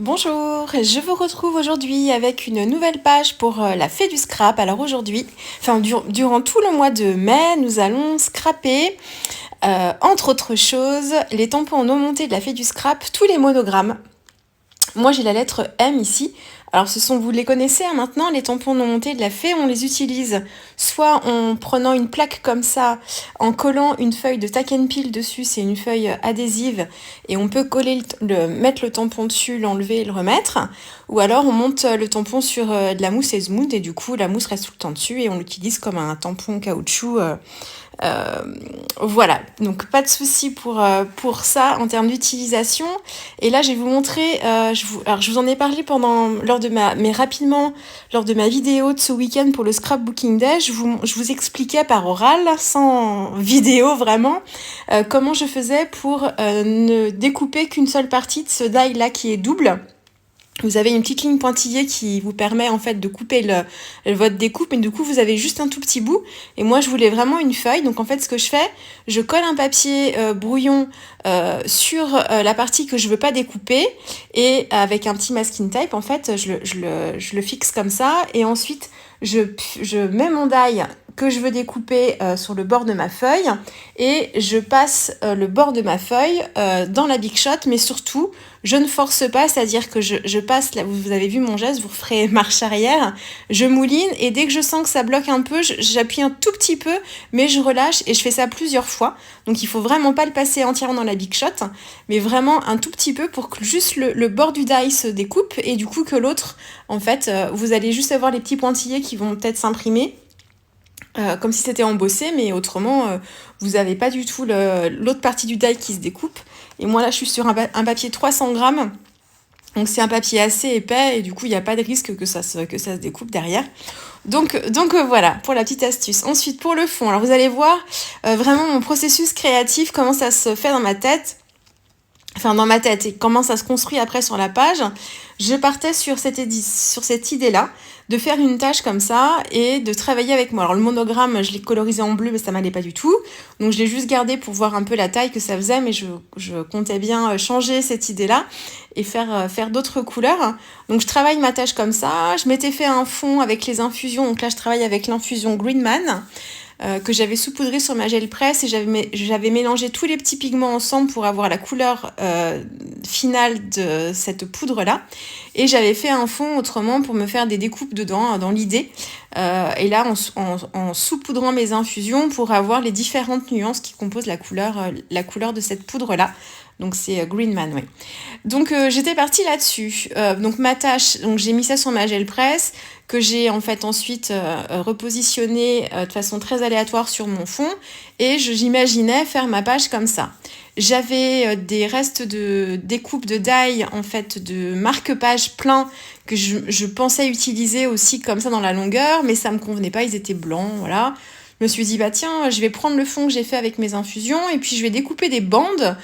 Bonjour, je vous retrouve aujourd'hui avec une nouvelle page pour la fée du scrap. Alors aujourd'hui, durant tout le mois de mai, nous allons scraper, entre autres choses, les tampons en eau montée de la fée du scrap, tous les monogrammes. Moi j'ai la lettre M ici. Alors vous les connaissez maintenant, les tampons non montés de la fée, on les utilise soit en prenant une plaque comme ça, en collant une feuille de tack and peel dessus, c'est une feuille adhésive, et on peut mettre le tampon dessus, l'enlever et le remettre, ou alors on monte le tampon sur de la mousse Esmouth, et du coup la mousse reste tout le temps dessus, et on l'utilise comme un tampon caoutchouc. Euh, voilà, donc pas de souci pour ça en termes d'utilisation. Et là, je vais vous montrer, alors je vous en ai parlé rapidement, lors de ma vidéo de ce week-end pour le scrapbooking day, je vous expliquais par oral, sans vidéo vraiment, comment je faisais pour ne découper qu'une seule partie de ce die là qui est double. Vous avez une petite ligne pointillée qui vous permet en fait de couper votre découpe, mais du coup vous avez juste un tout petit bout. Et moi je voulais vraiment une feuille, donc en fait ce que je fais, je colle un papier brouillon sur la partie que je veux pas découper, et avec un petit masking tape en fait je le fixe comme ça, et ensuite je mets mon die que je veux découper sur le bord de ma feuille, et je passe le bord de ma feuille dans la Big Shot, mais surtout je ne force pas, c'est-à-dire que je passe, là vous avez vu mon geste, vous ferez marche arrière, je mouline, et dès que je sens que ça bloque un peu, j'appuie un tout petit peu, mais je relâche, et je fais ça plusieurs fois. Donc il faut vraiment pas le passer entièrement dans la Big Shot, mais vraiment un tout petit peu pour que juste le bord du die se découpe, et du coup que l'autre, en fait, vous allez juste avoir les petits pointillés qui vont peut-être s'imprimer, comme si c'était embossé, mais autrement, vous n'avez pas du tout l'autre partie du die qui se découpe. Et moi là, je suis sur un papier 300 grammes, donc c'est un papier assez épais, et du coup, il n'y a pas de risque que ça se découpe derrière. Donc voilà, pour la petite astuce. Ensuite, pour le fond, alors vous allez voir vraiment mon processus créatif, comment ça se fait dans ma tête. Enfin, dans ma tête, et comment ça se construit après sur la page. Je partais sur cette idée-là, de faire une tâche comme ça et de travailler avec moi. Alors le monogramme, je l'ai colorisé en bleu, mais ça m'allait pas du tout. Donc je l'ai juste gardé pour voir un peu la taille que ça faisait, mais je comptais bien changer cette idée-là et faire d'autres couleurs. Donc je travaille ma tâche comme ça. Je m'étais fait un fond avec les infusions. Donc là, je travaille avec l'infusion Greenman, que j'avais saupoudré sur ma gel presse, et j'avais mélangé tous les petits pigments ensemble pour avoir la couleur finale de cette poudre là, et j'avais fait un fond autrement pour me faire des découpes dedans dans l'idée, et là en saupoudrant mes infusions pour avoir les différentes nuances qui composent la couleur de cette poudre là. Donc c'est Greenman, oui. Donc j'étais partie là-dessus. Donc ma tâche, donc j'ai mis ça sur ma gel presse, que j'ai en fait ensuite repositionné de façon très aléatoire sur mon fond, et j'imaginais faire ma page comme ça. J'avais des restes de découpe de die, en fait, de marque-page plein, que je pensais utiliser aussi comme ça dans la longueur, mais ça me convenait pas, ils étaient blancs, voilà. Je me suis dit, bah tiens, je vais prendre le fond que j'ai fait avec mes infusions, et puis je vais découper des bandes.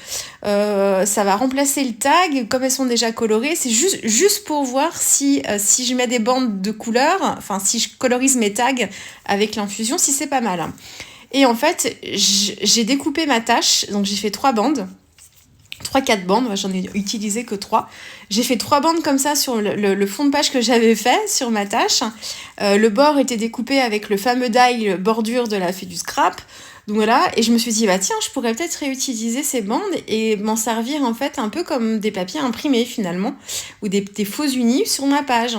Ça va remplacer le tag, comme elles sont déjà colorées. C'est juste pour voir si je mets des bandes de couleur, enfin si je colorise mes tags avec l'infusion, si c'est pas mal. Et en fait, j'ai découpé ma tâche, donc j'ai fait 3 bandes. 3-4 bandes, j'en ai utilisé que 3. J'ai fait 3 bandes comme ça sur le fond de page que j'avais fait sur ma tâche. Le bord était découpé avec le fameux die bordure de la fée du scrap. Donc voilà, et je me suis dit, bah tiens, je pourrais peut-être réutiliser ces bandes et m'en servir en fait un peu comme des papiers imprimés finalement, ou des faux unis sur ma page.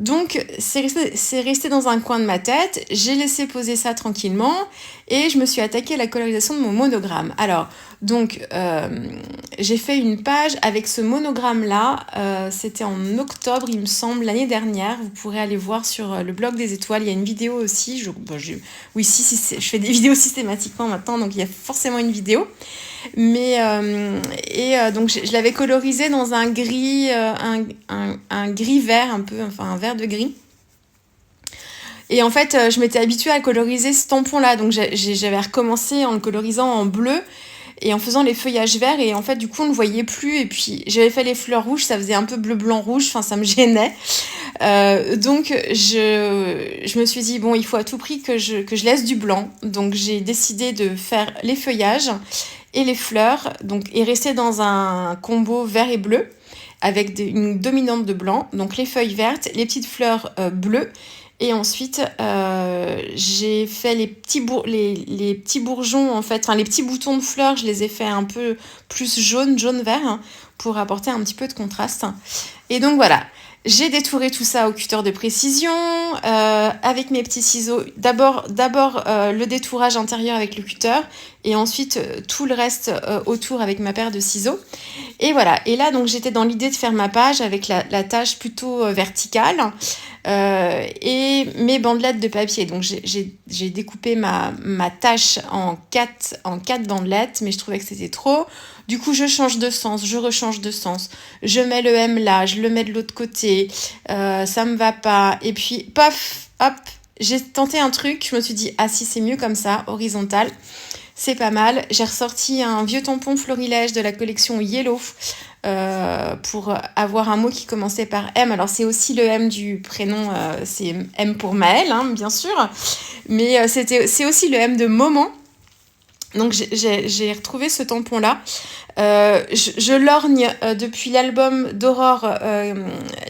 Donc c'est resté dans un coin de ma tête, j'ai laissé poser ça tranquillement, et je me suis attaquée à la colorisation de mon monogramme. Alors, donc, j'ai fait une page avec ce monogramme-là, c'était en octobre, il me semble, l'année dernière. Vous pourrez aller voir sur le blog des étoiles, il y a une vidéo aussi. Oui, si, je fais des vidéos systématiquement maintenant, donc il y a forcément une vidéo. Mais donc je l'avais colorisé dans un gris, un gris vert un peu, enfin un vert de gris. Et en fait, je m'étais habituée à coloriser ce tampon-là, donc j'avais recommencé en le colorisant en bleu et en faisant les feuillages verts, et en fait du coup on ne voyait plus, et puis j'avais fait les fleurs rouges, ça faisait un peu bleu blanc rouge, enfin ça me gênait. Donc je me suis dit bon, il faut à tout prix que je laisse du blanc, donc j'ai décidé de faire les feuillages et les fleurs, donc et rester dans un combo vert et bleu, avec une dominante de blanc, donc les feuilles vertes, les petites fleurs bleues. Et ensuite, j'ai fait les petits bourgeons, en fait, enfin les petits boutons de fleurs, je les ai fait un peu plus jaune-vert, hein, pour apporter un petit peu de contraste. Et donc voilà, j'ai détouré tout ça au cutter de précision, avec mes petits ciseaux. D'abord le détourage intérieur avec le cutter, et ensuite tout le reste autour avec ma paire de ciseaux. Et voilà, et là donc j'étais dans l'idée de faire ma page avec la tâche plutôt verticale, et mes bandelettes de papier. Donc j'ai découpé ma tâche en quatre bandelettes, mais je trouvais que c'était trop. Du coup, je change de sens, je rechange de sens. Je mets le M là, je le mets de l'autre côté. Ça me va pas. Et puis, paf, hop, j'ai tenté un truc. Je me suis dit, ah si, c'est mieux comme ça, horizontal. C'est pas mal. J'ai ressorti un vieux tampon Florilège de la collection Yellow, pour avoir un mot qui commençait par M. Alors, c'est aussi le M du prénom, c'est M pour Maëlle, hein, bien sûr. Mais c'est aussi le M de Moment. Donc j'ai retrouvé ce tampon-là. Je lorgne depuis l'album d'Aurore,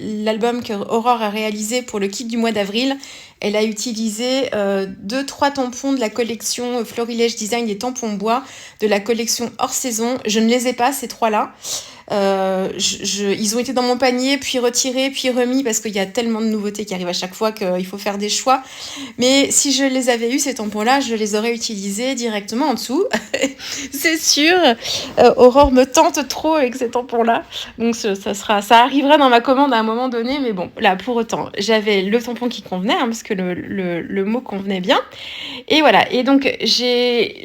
l'album que Aurore a réalisé pour le kit du mois d'avril. Elle a utilisé 2-3 tampons de la collection Florilège Design, des tampons bois de la collection hors saison. Je ne les ai pas, ces 3-là. Ils ont été dans mon panier, puis retirés, puis remis, parce qu'il y a tellement de nouveautés qui arrivent à chaque fois qu'il faut faire des choix. Mais si je les avais eus, ces tampons-là, je les aurais utilisés directement en dessous. C'est sûr. Aurore me tente trop avec ces tampons-là. Donc ça arrivera dans ma commande à un moment donné. Mais bon, là, pour autant, j'avais le tampon qui convenait, hein, parce que le mot convenait bien. Et voilà. Et donc, je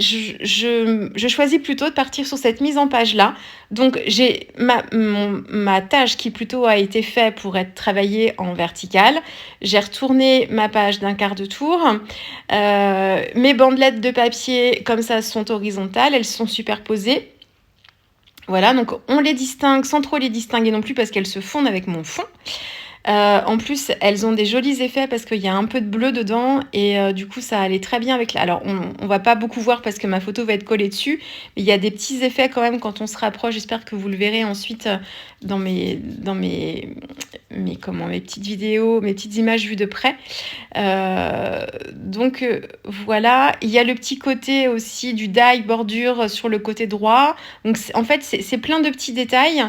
choisis plutôt de partir sur cette mise en page-là. Donc, j'ai ma tâche qui plutôt a été faite pour être travaillée en verticale. J'ai retourné ma page d'un quart de tour. Mes bandelettes de papier, comme ça, sont horizontales. Elles sont superposées. Voilà, donc on les distingue sans trop les distinguer non plus parce qu'elles se fondent avec mon fond. En plus, elles ont des jolis effets parce qu'il y a un peu de bleu dedans et du coup, ça allait très bien avec Alors, on va pas beaucoup voir parce que ma photo va être collée dessus, mais il y a des petits effets quand même quand on se rapproche. J'espère que vous le verrez ensuite dans mes petites vidéos, mes petites images vues de près. Donc, voilà. Il y a le petit côté aussi du die bordure sur le côté droit. Donc, en fait, c'est plein de petits détails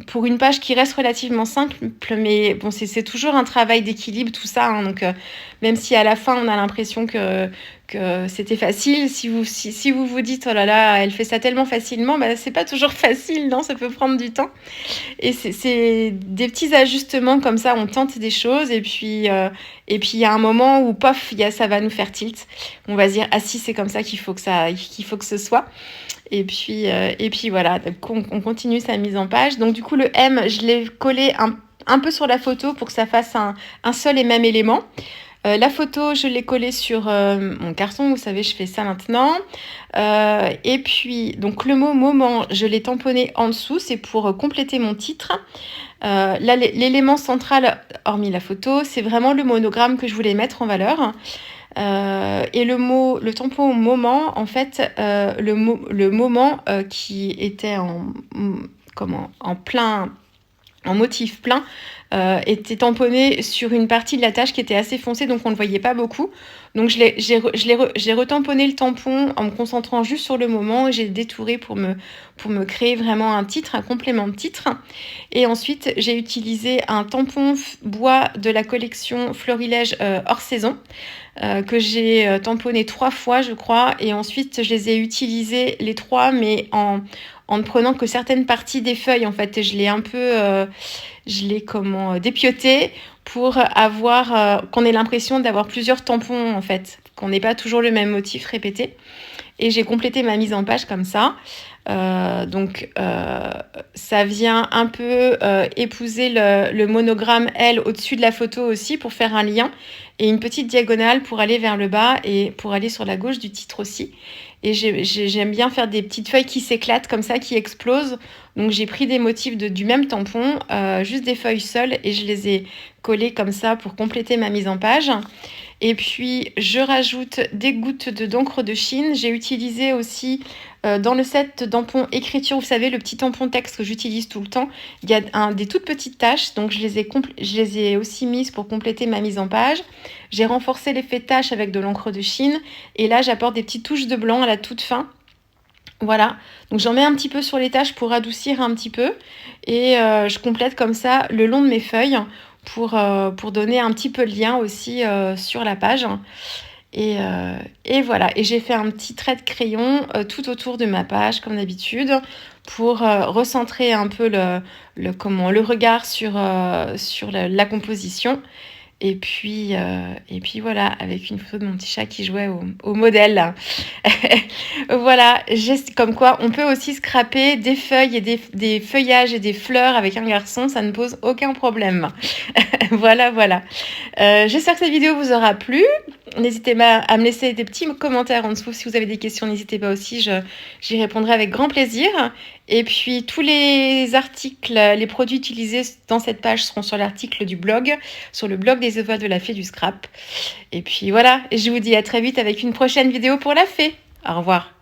pour une page qui reste relativement simple. Mais bon, c'est toujours un travail d'équilibre, tout ça, hein, donc même si à la fin on a l'impression que c'était facile, si vous vous dites oh là là, elle fait ça tellement facilement, bah c'est pas toujours facile, non, ça peut prendre du temps. Et c'est des petits ajustements comme ça, on tente des choses et puis il y a un moment où pof, ça va nous faire tilt. On va se dire ah si, c'est comme ça qu'il faut que ce soit. Et puis voilà, donc on continue sa mise en page. Donc du coup le M, je l'ai collé un peu sur la photo pour que ça fasse un seul et même élément. La photo, je l'ai collée sur mon carton, vous savez, je fais ça maintenant. Et puis, donc le mot moment, je l'ai tamponné en dessous, c'est pour compléter mon titre. Là, l'élément central, hormis la photo, c'est vraiment le monogramme que je voulais mettre en valeur. Et le tampon moment, en fait, le moment qui était en motif plein, était tamponné sur une partie de la tâche qui était assez foncée, donc on ne le voyait pas beaucoup. Donc j'ai retamponné le tampon en me concentrant juste sur le moment et j'ai détouré pour me créer vraiment un titre, un complément de titre. Et ensuite, j'ai utilisé un tampon bois de la collection Florilège hors saison, que j'ai tamponné 3 fois, je crois. Et ensuite, je les ai utilisés les 3, mais en ne prenant que certaines parties des feuilles. En fait, je l'ai un peu... dépioté pour qu'on ait l'impression d'avoir plusieurs tampons, en fait, qu'on n'ait pas toujours le même motif répété. Et j'ai complété ma mise en page comme ça. Donc, ça vient un peu épouser le monogramme L au-dessus de la photo aussi pour faire un lien et une petite diagonale pour aller vers le bas et pour aller sur la gauche du titre aussi. Et j'aime bien faire des petites feuilles qui s'éclatent comme ça, qui explosent. Donc, j'ai pris des motifs du même tampon, juste des feuilles seules et je les ai collées comme ça pour compléter ma mise en page. Et puis, je rajoute des gouttes d'encre de Chine. J'ai utilisé aussi dans le set tampon écriture, vous savez, le petit tampon texte que j'utilise tout le temps, il y a des toutes petites taches, donc je les ai aussi mises pour compléter ma mise en page. J'ai renforcé l'effet tache avec de l'encre de Chine. Et là, j'apporte des petites touches de blanc à la toute fin. Voilà, donc j'en mets un petit peu sur les taches pour adoucir un petit peu. Et je complète comme ça le long de mes feuilles pour donner un petit peu de lien aussi sur la page. Et voilà, et j'ai fait un petit trait de crayon tout autour de ma page, comme d'habitude, pour recentrer un peu le regard sur la composition. Et puis voilà, avec une photo de mon petit chat qui jouait au modèle. Voilà, comme quoi on peut aussi scraper des feuilles et des feuillages et des fleurs avec un garçon, ça ne pose aucun problème. Voilà, voilà. J'espère que cette vidéo vous aura plu. N'hésitez pas à me laisser des petits commentaires en dessous si vous avez des questions. N'hésitez pas aussi, j'y répondrai avec grand plaisir. Et puis tous les articles, les produits utilisés dans cette page seront sur l'article du blog, sur le blog des œuvres de la fée du scrap. Et puis voilà, et je vous dis à très vite avec une prochaine vidéo pour la fée. Au revoir.